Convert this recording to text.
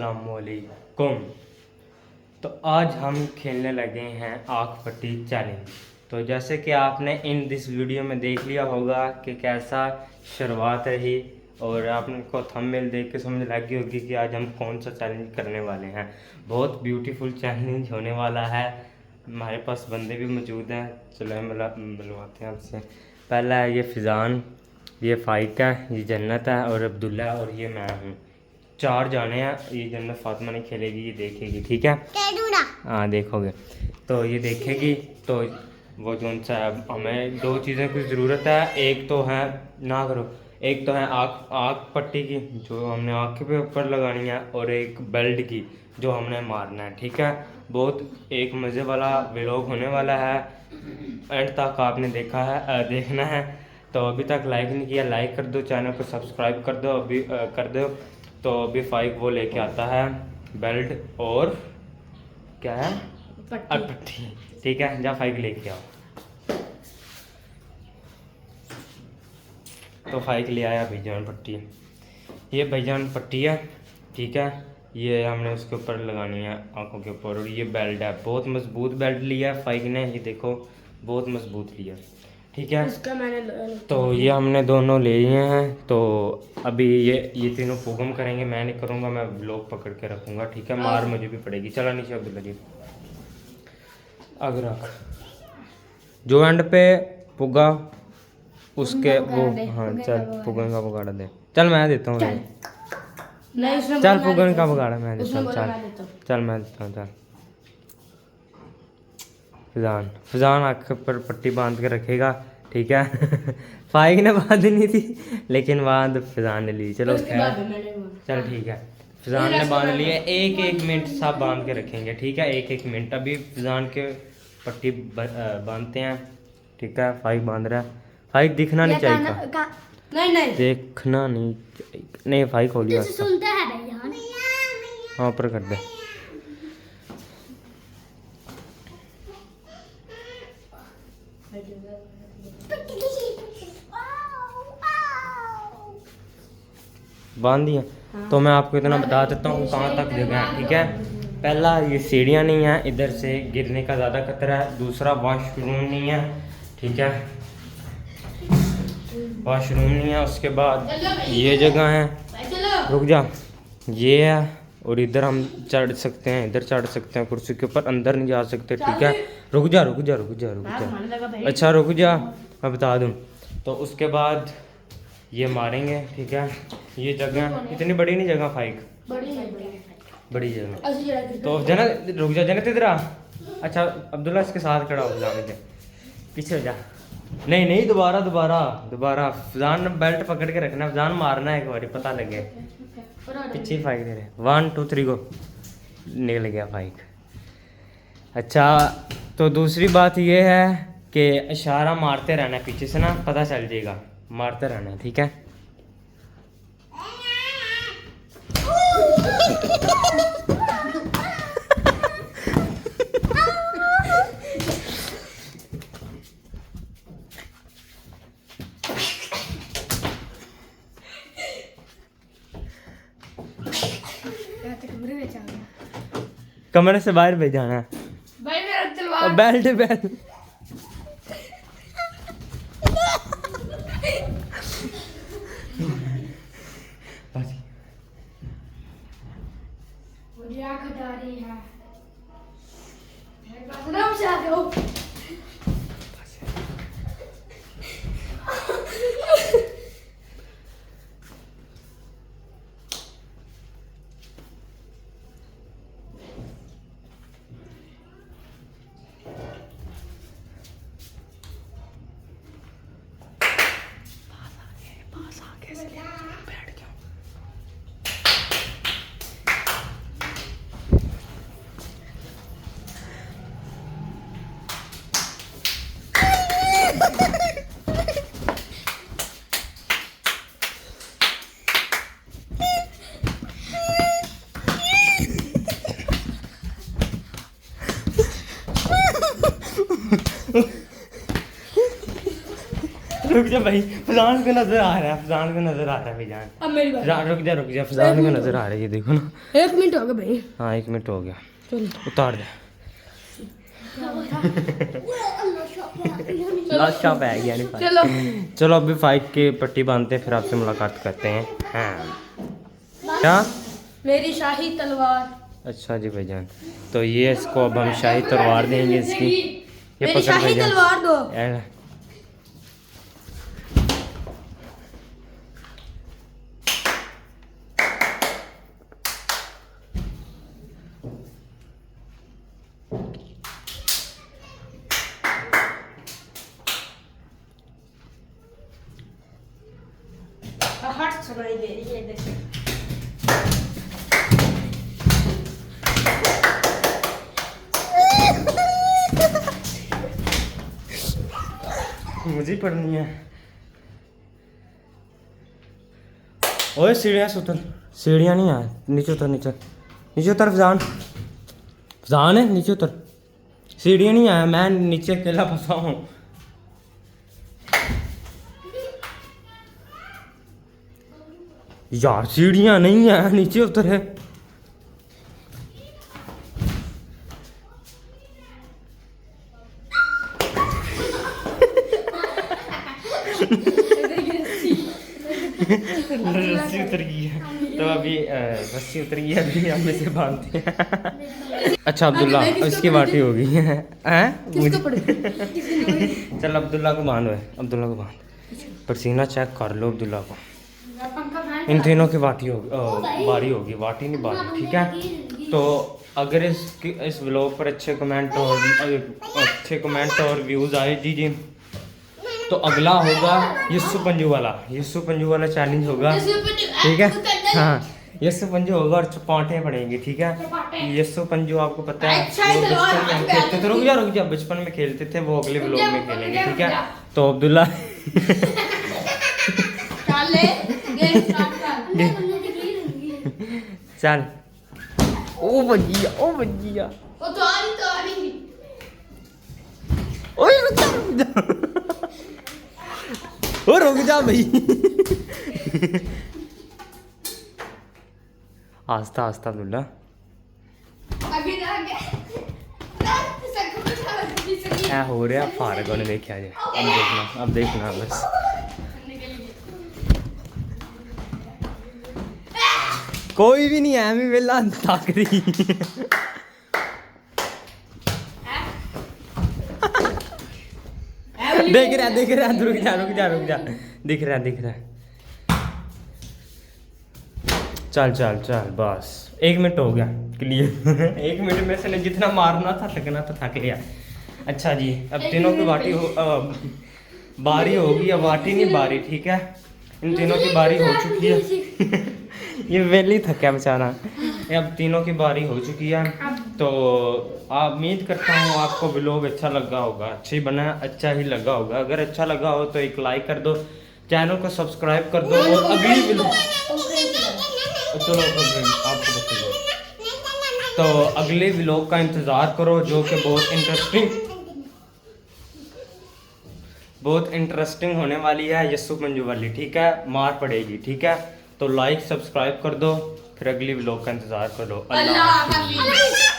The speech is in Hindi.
अस्सलामुअलैकुम। तो आज हम खेलने लगे हैं आँख पट्टी चैलेंज। तो जैसे कि आपने इन दिस वीडियो में देख लिया होगा कि कैसा शुरुआत रही और आपको थंबनेल देख के समझ लग गई होगी कि आज हम कौन सा चैलेंज करने वाले हैं। बहुत ब्यूटीफुल चैलेंज होने वाला है। हमारे पास बंदे भी मौजूद हैं, चलो मिलवाते हैं आपसे। पहला है ये फिज़ान, ये फ़ाइक है, ये जन्नत है और अब्दुल्ला है और ये मैं हूँ। 4 जाने हैं। ये जन्नत फातिमा नहीं खेलेगी, ये देखेगी, ठीक है? हाँ देखोगे तो ये देखेगी। तो वो जो सा हमें 2 चीज़ों की ज़रूरत है। एक तो है ना करो, एक तो है आँख पट्टी की जो हमने आँख के ऊपर लगानी है और एक बेल्ट की जो हमने मारना है, ठीक है? बहुत एक मज़े वाला व्लॉग होने वाला है। एंड तक आपने देखना है। तो अभी तक लाइक नहीं किया, लाइक कर दो, चैनल को सब्सक्राइब कर दो अभी कर दो। तो अभी फ़ाइक वो लेके आता है बेल्ट और क्या है पट्टी, ठीक है? जा फ़ाइक लेके आओ। तो फ़ाइक ले आया भाईजान पट्टी। ये भाईजान पट्टी है, ठीक है? ये हमने उसके ऊपर लगानी है आंखों के ऊपर। और ये बेल्ट है, बहुत मजबूत बेल्ट लिया है फ़ाइक ने, ये देखो बहुत मजबूत लिया, ठीक है? इसका मैंने तो ये हमने दोनों ले लिए हैं। तो अभी ये तीनों पुगम करेंगे, मैं नहीं करूँगा, मैं ब्लॉक पकड़ के रखूँगा, ठीक है? मार मुझे भी पड़ेगी। चला नीचे अब्दुल्ला जी, आगे रख। जो एंड पे पुगा उसके वो, हाँ चल पुगन का पकड़ा दे। चल मैं देता हूँ, चल पुगन का पकड़ा मैं देता हूँ, चल मैं देता हूँ, चल। फिजान आँख पर पट्टी बांध के रखेगा, ठीक है? फ़ाइक ने बांधनी थी लेकिन बांध फिजान ने ली। चलो चल ठीक है, फिजान ने बांध लिया। एक मिनट सब बांध के रखेंगे, ठीक है? एक मिनट। अभी फिजान के पट्टी बांधते हैं, ठीक है? फ़ाइक बांध रहा है। फ़ाइक दिखना नहीं चाहिए, नहीं देखना नहीं चाहिए। नहीं फ़ाइक खोलिए, हाँ ऊपर कर दे। बांध दिया। तो मैं आपको इतना बता देता हूँ कहाँ तक जगह है, ठीक है? पहला, ये सीढ़ियाँ नहीं है, इधर से गिरने का ज़्यादा खतरा है। दूसरा, वॉशरूम नहीं है, ठीक है? वॉशरूम नहीं है। उसके बाद ये जगह है, रुक जा, ये है। और इधर हम चढ़ सकते हैं, इधर चढ़ सकते हैं कुर्सी के ऊपर, अंदर नहीं जा सकते, ठीक है? रुक जा। अच्छा रुक जा, मैं बता दूँ। तो उसके बाद ये मारेंगे, ठीक है? ये जगह इतनी बड़ी नहीं जगह फ़ाइक, बड़ी जगह। तो जन्नत रुक जा, जन्नत इधर आ। अच्छा अब्दुल्ला इसके साथ खड़ा हो, जाने दे, पीछे हो जा। नहीं दोबारा फिजान ने बेल्ट पकड़ के रखना, फिजान मारना है एक बार, पता लगे पीछे फ़ाइक दे रहे। 1 2 3 गो, निकल गया फ़ाइक। अच्छा तो दूसरी बात ये है कि इशारा मारते रहना है, पीछे से ना पता चल जाएगा, मारते रहना है, ठीक है? कमरे से बाहर भेज जाना है भाई, मेरा तलवार बेल्ट मुझे आँख हटा रही है। मेरे पास आराम से आ जाओ। रुक जा भाई, फजान को नजर आ रहा है, फजान को नजर आ रहा है भाई जान। अब मेरी बात। फजान रुक जा, फजान को नजर आ रहा है, ये देखो ना। 1 मिनट हो गया भाई। हाँ 1 मिनट हो गया, चलो उतार दे। लाशा पै गया नहीं भाई। चलो चलो अभी 5 की पट्टी बांधते हैं, फिर आपसे मुलाकात करते हैं। हाँ क्या? मेरी शाही तलवार। अच्छा जी भाईजान, तो ये इसको अब हम शाही तलवार देंगे इसकी। ये मेरी पकड़ शाही भाईजान। तलवार दो। हट सुनाई दे रही है देखो। मुझे पढ़नी है। ओए सीढ़ियाँ से उतर, सीढ़ियाँ नहीं है, नीचे उतर, नीचे उतर फजान, फजान है नीचे उतर। सीढ़ियाँ नहीं आया, मैं नीचे अकेला फंसा हूँ। यार सीढ़ियाँ नहीं है, नीचे उतर है। रस्सी उतर गई है, तो अभी रस्सी उतर गई है, अभी हम इसे बांधते हैं। अच्छा अब्दुल्ला, इसकी बाटी हो गई है। हैं? चल अब्दुल्ला को बांधो, अब्दुल्ला को बांध। पसीना चेक कर लो अब्दुल्ला को। इन तीनों की बाटी होगी, बारी होगी, बाटी नहीं बारी, ठीक है। तो अगर इस व्लॉग पर अच्छे कमेंट और व्यूज़ आए जी, तो अगला होगा यस्सु पंजू वाला चैलेंज होगा, ठीक है। हाँ यस्सु पंजू होगा और चपाटे पड़ेंगे, ठीक है। यस्सु पंजू आपको पता है, वो बचपन में हम खेलते थे। रुक जा, बचपन में खेलते थे, वो अगले व्लॉग में खेलेंगे, ठीक है। तो अब्दुल्ला चल। ओ भजिया ओए रुक जा भाई। आस्ता अब्दुल्ला। क्या हो रहा है, फारग ने देखा जाए। अब देखना बस। कोई भी नहीं है, मैं वेला थक रही। देख रहा, रुक जा, दिख रहा। चल बस 1 मिनट हो गया क्लियर। 1 मिनट में से जितना मारना था, थकना तो थक लिया। अच्छा जी, अब तीनों की बारी होगी, अब बाटी नहीं बारी, ठीक है। इन तीनों की बारी हो चुकी है। ये वेली थका बेचारा। अब तीनों की बारी हो चुकी है, तो आप उम्मीद करता हूँ आपको व्लॉग अच्छा लगा होगा, अच्छा ही लगा होगा। अगर अच्छा लगा हो तो एक लाइक कर दो, चैनल को सब्सक्राइब कर दो, और अगली व्लॉग चलो आपको बता दो, तो अगले व्लॉग का इंतज़ार करो, जो कि बहुत इंटरेस्टिंग होने वाली है, यस्सु मंजू वाली, ठीक है। मार पड़ेगी, ठीक है। तो लाइक सब्सक्राइब कर दो, फिर अगली व्लॉग का इंतज़ार करो। अल्लाह हाफ़िज़।